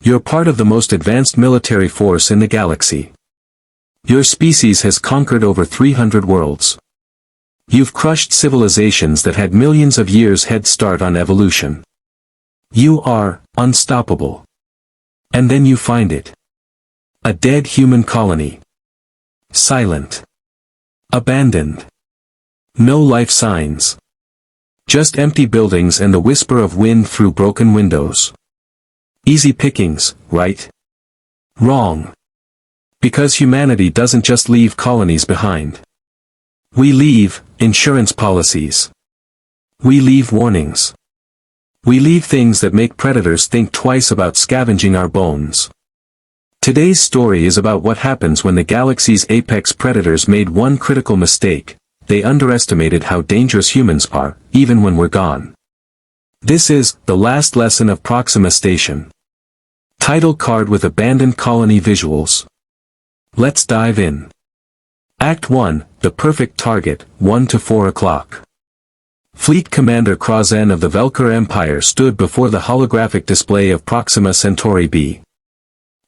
You're part of the most advanced military force in the galaxy. Your species has conquered over 300 worlds. You've crushed civilizations that had millions of years head start on evolution. You are unstoppable. And then you find it. A dead human colony. Silent. Abandoned. No life signs. Just empty buildings and the whisper of wind through broken windows. Easy pickings, right? Wrong. Because humanity doesn't just leave colonies behind. We leave insurance policies. We leave warnings. We leave things that make predators think twice about scavenging our bones. Today's story is about what happens when the galaxy's apex predators made one critical mistake. They underestimated how dangerous humans are, even when we're gone. This is The Last Lesson of Proxima Station. Title card with abandoned colony visuals. Let's dive in. Act 1, The Perfect Target, 1 to 4 o'clock. Fleet Commander Kra'xen of the Velkor Empire stood before the holographic display of Proxima Centauri b.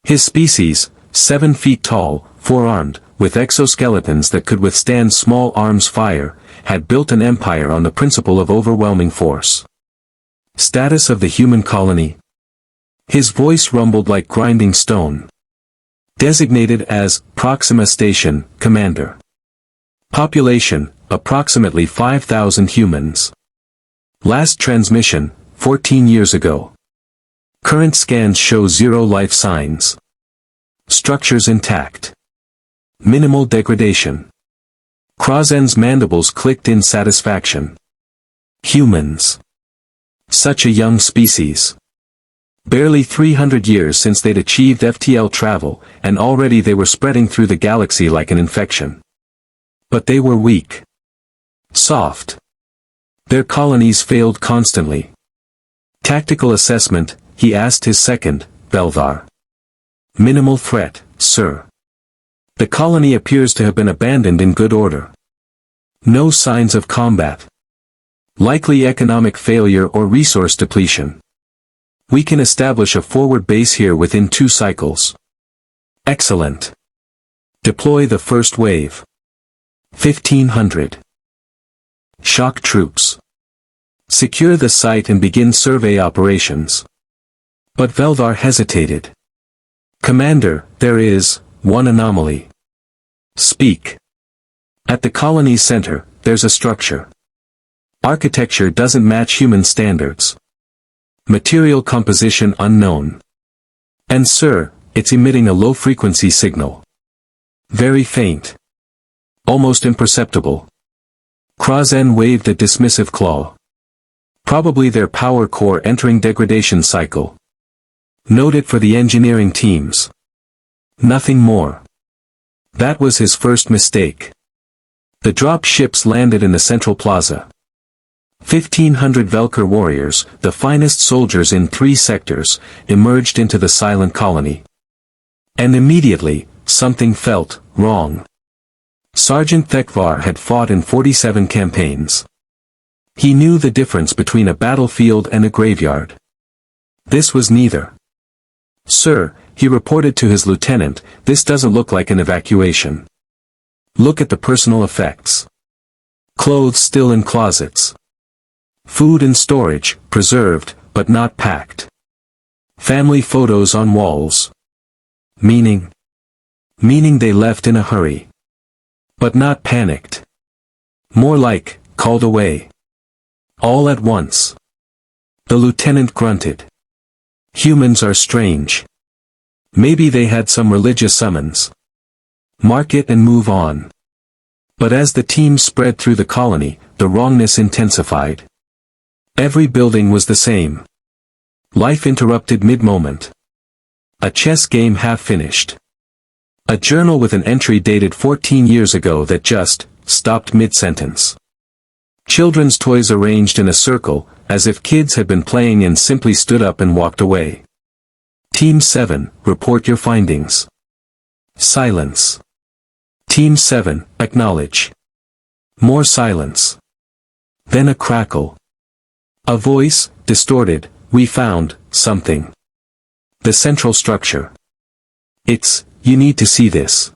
His species, 7 feet tall, 4-armed, with exoskeletons that could withstand small arms fire, had built an empire on the principle of overwhelming force. Status of the human colony? His voice rumbled like grinding stone. Designated as Proxima Station, Commander. Population, approximately 5,000 humans. Last transmission, 14 years ago. Current scans show 0 life signs. Structures intact. Minimal degradation. Kra'xen's mandibles clicked in satisfaction. Humans. Such a young species. Barely 300 years since they'd achieved FTL travel, and already they were spreading through the galaxy like an infection. But they were weak. Soft. Their colonies failed constantly. Tactical assessment, he asked his second, Velkor. Minimal threat, sir. The colony appears to have been abandoned in good order. No signs of combat. Likely economic failure or resource depletion. We can establish a forward base here within 2 cycles. Excellent. Deploy the first wave. 1,500. Shock troops. Secure the site and begin survey operations. But Velkor hesitated. Commander, there is one anomaly. Speak. At the colony's center, there's a structure. Architecture doesn't match human standards. Material composition unknown. And sir, it's emitting a low-frequency signal. Very faint. Almost imperceptible. Kra'xen waved a dismissive claw. Probably their power core entering degradation cycle. Note it for the engineering teams. Nothing more. That was his first mistake. The drop ships landed in the central plaza. 1,500 Velkor warriors, the finest soldiers in 3 sectors, emerged into the silent colony. And immediately, something felt wrong. Sergeant Thekvar had fought in 47 campaigns. He knew the difference between a battlefield and a graveyard. This was neither. Sir, he reported to his lieutenant, this doesn't look like an evacuation. Look at the personal effects. Clothes still in closets. Food in storage, preserved, but not packed. Family photos on walls. Meaning they left in a hurry. But not panicked. More like, called away. All at once. The lieutenant grunted. Humans are strange. Maybe they had some religious summons. Mark it and move on. But as the team spread through the colony, the wrongness intensified. Every building was the same. Life interrupted mid-moment. A chess game half-finished. A journal with an entry dated 14 years ago that just stopped mid-sentence. Children's toys arranged in a circle, as if kids had been playing and simply stood up and walked away. Team 7, report your findings. Silence. Team 7, acknowledge. More silence. Then a crackle. A voice, distorted, we found something. The central structure. You need to see this.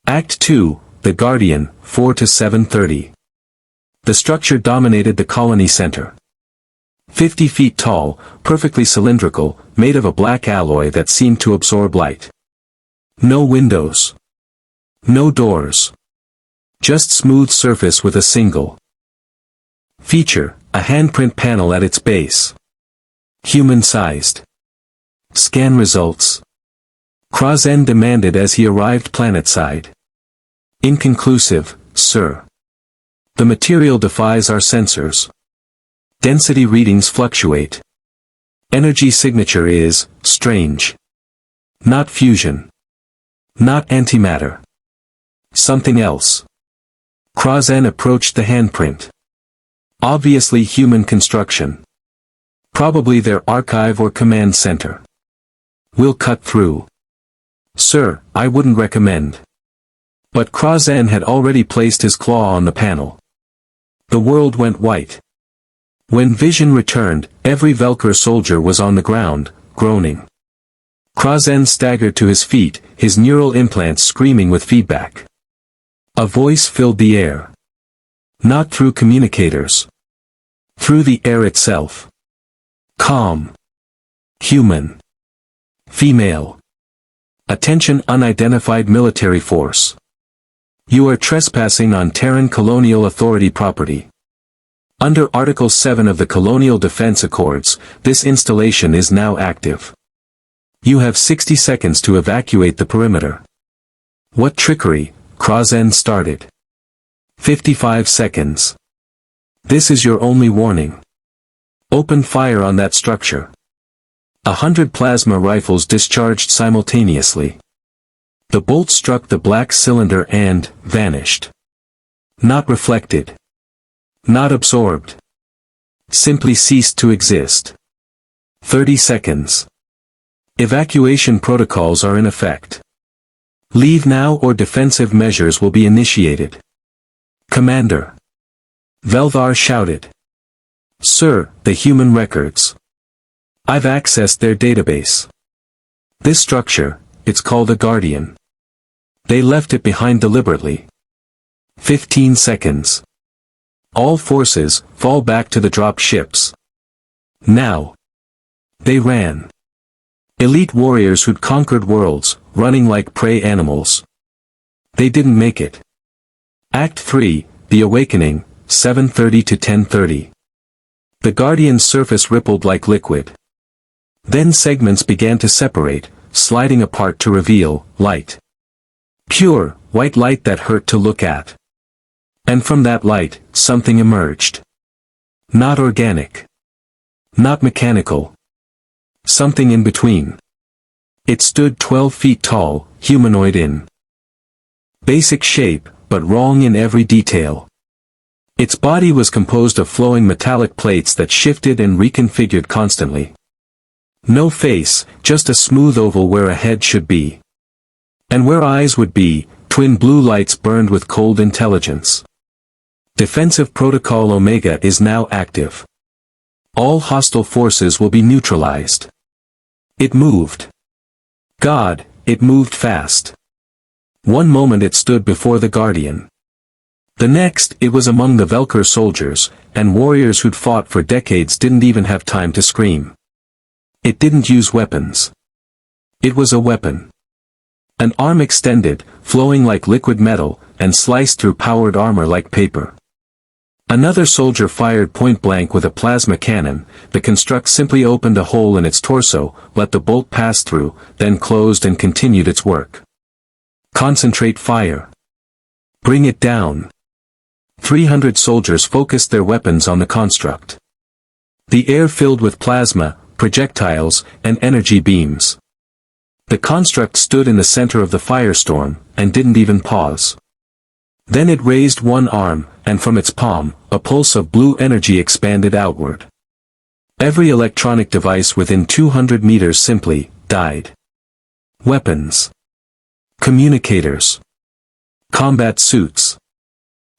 Act 2, The Guardian, 4 to 7:30. The structure dominated the colony center. 50 feet tall, perfectly cylindrical, made of a black alloy that seemed to absorb light. No windows. No doors. Just smooth surface with a single feature, a handprint panel at its base. Human-sized. Scan results. Kra'xen demanded as he arrived planetside. Inconclusive, sir. The material defies our sensors. Density readings fluctuate. Energy signature is strange. Not fusion. Not antimatter. Something else. Kra'xen approached the handprint. Obviously human construction. Probably their archive or command center. We'll cut through. Sir, I wouldn't recommend. But Kra'xen had already placed his claw on the panel. The world went white. When vision returned, every Velkor soldier was on the ground, groaning. Kra'xen staggered to his feet, his neural implants screaming with feedback. A voice filled the air. Not through communicators. Through the air itself. Calm. Human. Female. Attention, unidentified military force. You are trespassing on Terran Colonial Authority property. Under Article 7 of the Colonial Defense Accords, this installation is now active. You have 60 seconds to evacuate the perimeter. What trickery, Kra'xen started. 55 seconds. This is your only warning. Open fire on that structure. 100 plasma rifles discharged simultaneously. The bolt struck the black cylinder and vanished. Not reflected. Not absorbed. Simply ceased to exist. 30 seconds. Evacuation protocols are in effect. Leave now or defensive measures will be initiated. Commander. Velkor shouted. Sir, the human records. I've accessed their database. This structure, it's called a Guardian. They left it behind deliberately. 15 seconds. All forces, fall back to the drop ships. Now. They ran. Elite warriors who'd conquered worlds, running like prey animals. They didn't make it. Act 3, The Awakening, 7:30 to 10:30. The Guardian's surface rippled like liquid. Then segments began to separate, sliding apart to reveal light. Pure, white light that hurt to look at. And from that light, something emerged. Not organic. Not mechanical. Something in between. It stood 12 feet tall, humanoid in basic shape, but wrong in every detail. Its body was composed of flowing metallic plates that shifted and reconfigured constantly. No face, just a smooth oval where a head should be. And where eyes would be, twin blue lights burned with cold intelligence. Defensive Protocol Omega is now active. All hostile forces will be neutralized. It moved. God, it moved fast. One moment it stood before the Guardian. The next, it was among the Velkor soldiers, and warriors who'd fought for decades didn't even have time to scream. It didn't use weapons. It was a weapon. An arm extended, flowing like liquid metal, and sliced through powered armor like paper. Another soldier fired point-blank with a plasma cannon. The construct simply opened a hole in its torso, let the bolt pass through, then closed and continued its work. Concentrate fire. Bring it down. 300 soldiers focused their weapons on the construct. The air filled with plasma, projectiles, and energy beams. The construct stood in the center of the firestorm, and didn't even pause. Then it raised one arm, and from its palm, a pulse of blue energy expanded outward. Every electronic device within 200 meters simply died. Weapons. Communicators. Combat suits.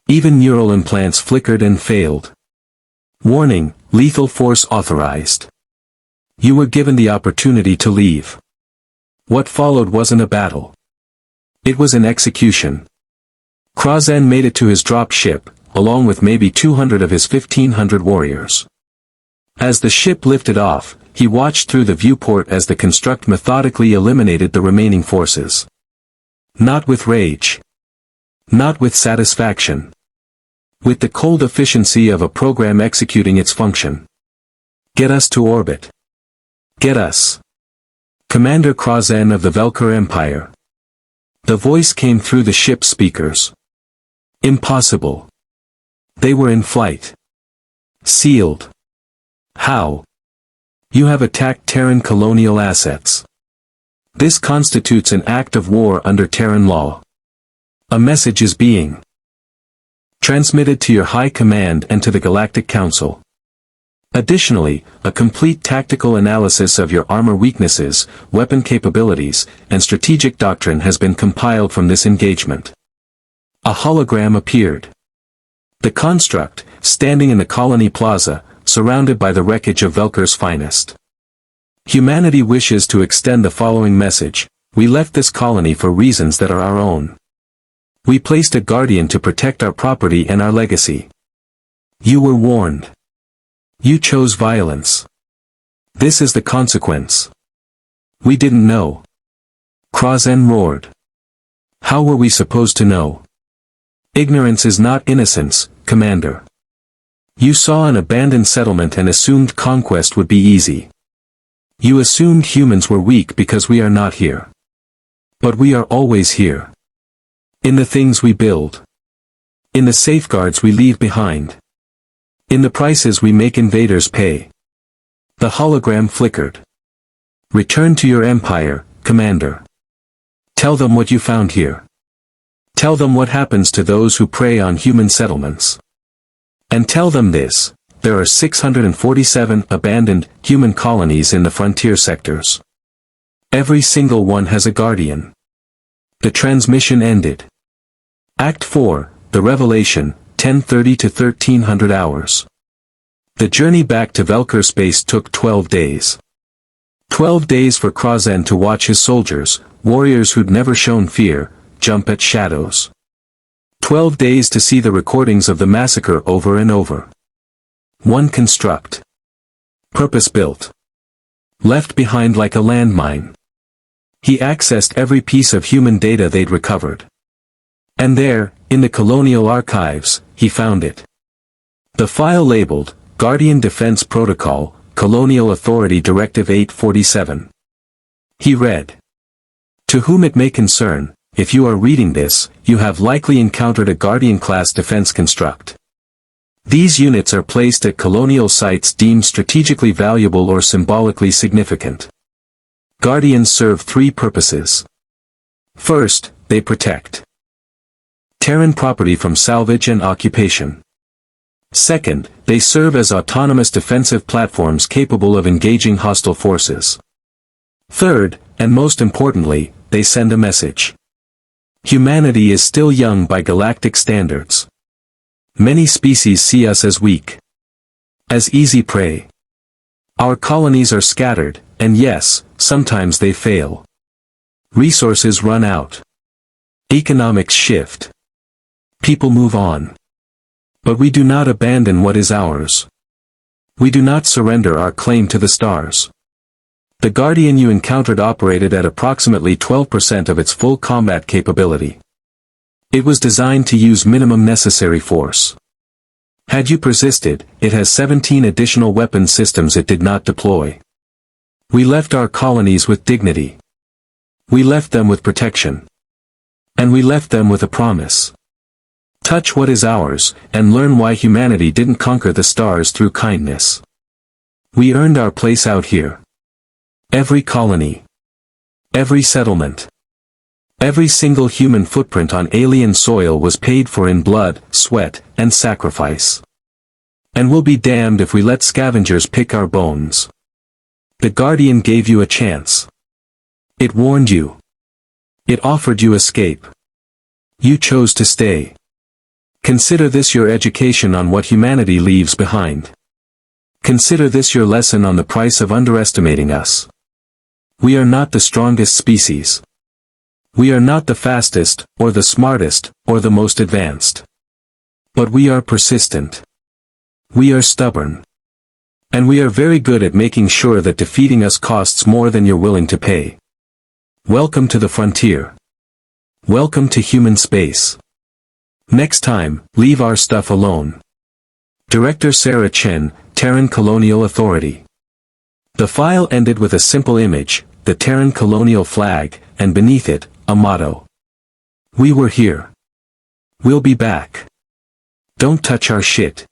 Even neural implants flickered and failed. Warning, lethal force authorized. You were given the opportunity to leave. What followed wasn't a battle. It was an execution. Kra'xen made it to his drop ship, along with maybe 200 of his 1,500 warriors. As the ship lifted off, he watched through the viewport as the construct methodically eliminated the remaining forces. Not with rage. Not with satisfaction. With the cold efficiency of a program executing its function. Get us to orbit. Get us. Commander Kra'xen of the Velkor Empire. The voice came through the ship's speakers. Impossible. They were in flight. Sealed. How? You have attacked Terran colonial assets. This constitutes an act of war under Terran law. A message is being transmitted to your High Command and to the Galactic Council. Additionally, a complete tactical analysis of your armor weaknesses, weapon capabilities, and strategic doctrine has been compiled from this engagement. A hologram appeared. The construct, standing in the colony plaza, surrounded by the wreckage of Velkor's finest. Humanity wishes to extend the following message: we left this colony for reasons that are our own. We placed a guardian to protect our property and our legacy. You were warned. You chose violence. This is the consequence. We didn't know. Kra'xen roared. How were we supposed to know? Ignorance is not innocence, Commander. You saw an abandoned settlement and assumed conquest would be easy. You assumed humans were weak because we are not here. But we are always here. In the things we build. In the safeguards we leave behind. In the prices we make invaders pay. The hologram flickered. Return to your empire, Commander. Tell them what you found here. Tell them what happens to those who prey on human settlements. And tell them this: there are 647 abandoned human colonies in the frontier sectors. Every single one has a guardian. The transmission ended. Act 4, The Revelation, 10:30 to 1300 hours. The journey back to Velkor space took 12 days. 12 days for Kra'xen to watch his soldiers, warriors who'd never shown fear, jump at shadows. 12 days to see the recordings of the massacre over and over. One construct. Purpose-built. Left behind like a landmine. He accessed every piece of human data they'd recovered. And there, in the colonial archives, he found it. The file labeled, Guardian Defense Protocol, Colonial Authority Directive 847. He read. To whom it may concern, if you are reading this, you have likely encountered a Guardian-class defense construct. These units are placed at colonial sites deemed strategically valuable or symbolically significant. Guardians serve three purposes. First, they protect Terran property from salvage and occupation. Second, they serve as autonomous defensive platforms capable of engaging hostile forces. Third, and most importantly, they send a message. Humanity is still young by galactic standards. Many species see us as weak. As easy prey. Our colonies are scattered, and yes, sometimes they fail. Resources run out. Economics shift. People move on. But we do not abandon what is ours. We do not surrender our claim to the stars. The Guardian you encountered operated at approximately 12% of its full combat capability. It was designed to use minimum necessary force. Had you persisted, it has 17 additional weapon systems it did not deploy. We left our colonies with dignity. We left them with protection. And we left them with a promise. Touch what is ours, and learn why humanity didn't conquer the stars through kindness. We earned our place out here. Every colony. Every settlement. Every single human footprint on alien soil was paid for in blood, sweat, and sacrifice. And we'll be damned if we let scavengers pick our bones. The Guardian gave you a chance. It warned you. It offered you escape. You chose to stay. Consider this your education on what humanity leaves behind. Consider this your lesson on the price of underestimating us. We are not the strongest species. We are not the fastest, or the smartest, or the most advanced. But we are persistent. We are stubborn. And we are very good at making sure that defeating us costs more than you're willing to pay. Welcome to the frontier. Welcome to human space. Next time, leave our stuff alone. Director Sarah Chen, Terran Colonial Authority. The file ended with a simple image, the Terran colonial flag, and beneath it, a motto. We were here. We'll be back. Don't touch our shit.